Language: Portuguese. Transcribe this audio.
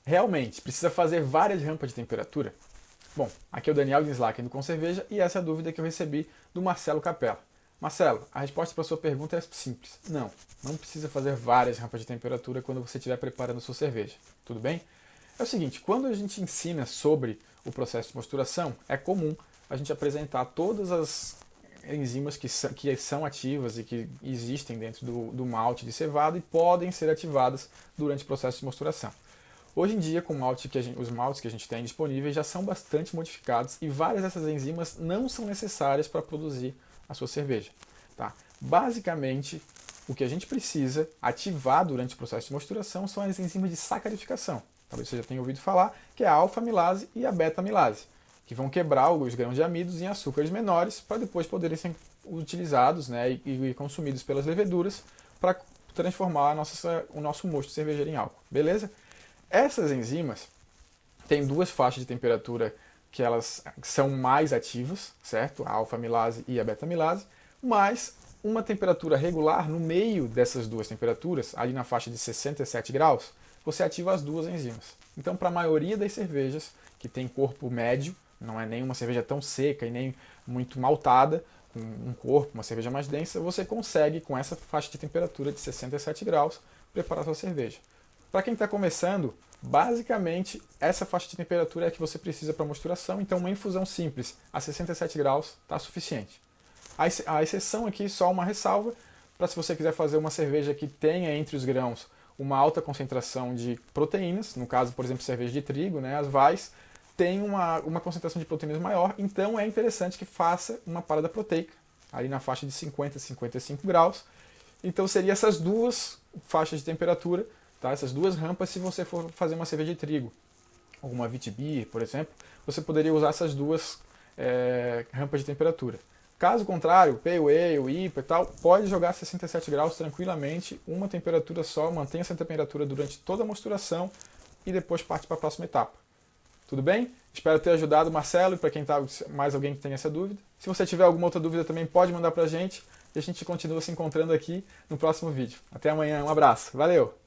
Realmente, precisa fazer várias rampas de temperatura? Bom, aqui é o Daniel de Slack do Com Cerveja e essa é a dúvida que eu recebi do Marcelo Capella. Marcelo, a resposta para a sua pergunta é simples. Não precisa fazer várias rampas de temperatura quando você estiver preparando a sua cerveja. Tudo bem? É o seguinte, quando a gente ensina sobre o processo de mosturação, é comum a gente apresentar todas as enzimas que são ativas e que existem dentro do malte de cevada e podem ser ativadas durante o processo de mosturação. Hoje em dia, com os maltes que a gente tem disponíveis já são bastante modificados e várias dessas enzimas não são necessárias para produzir a sua cerveja. Tá? Basicamente, o que a gente precisa ativar durante o processo de mosturação são as enzimas de sacarificação. Talvez você já tenha ouvido falar, que é a alfa-amilase e a beta-amilase, que vão quebrar os grãos de amidos em açúcares menores para depois poderem ser utilizados, né, e consumidos pelas leveduras para transformar o nosso mosto cervejeiro em álcool. Beleza? Essas enzimas têm duas faixas de temperatura que elas são mais ativas, certo? A alfa-amilase e a beta-amilase, mas uma temperatura regular no meio dessas duas temperaturas, ali na faixa de 67 graus, você ativa as duas enzimas. Então, para a maioria das cervejas que tem corpo médio, não é nem uma cerveja tão seca e nem muito maltada, com um corpo, uma cerveja mais densa, você consegue, com essa faixa de temperatura de 67 graus, preparar sua cerveja. Para quem está começando, basicamente essa faixa de temperatura é a que você precisa para mosturação, então uma infusão simples a 67 graus está suficiente. A exceção aqui, só uma ressalva, para se você quiser fazer uma cerveja que tenha entre os grãos uma alta concentração de proteínas, no caso, por exemplo, cerveja de trigo, né, as vais, tem uma concentração de proteínas maior, então é interessante que faça uma parada proteica, ali na faixa de 50 a 55 graus. Então seria essas duas faixas de temperatura, tá? Essas duas rampas se você for fazer uma cerveja de trigo. Alguma Witbier, por exemplo, você poderia usar essas duas rampas de temperatura. Caso contrário, Pale Ale, IPA e tal, pode jogar 67 graus tranquilamente, uma temperatura só, mantenha essa temperatura durante toda a mosturação e depois parte para a próxima etapa. Tudo bem? Espero ter ajudado o Marcelo e para quem tá, mais alguém que tem essa dúvida. Se você tiver alguma outra dúvida também pode mandar para a gente e a gente continua se encontrando aqui no próximo vídeo. Até amanhã, um abraço, valeu!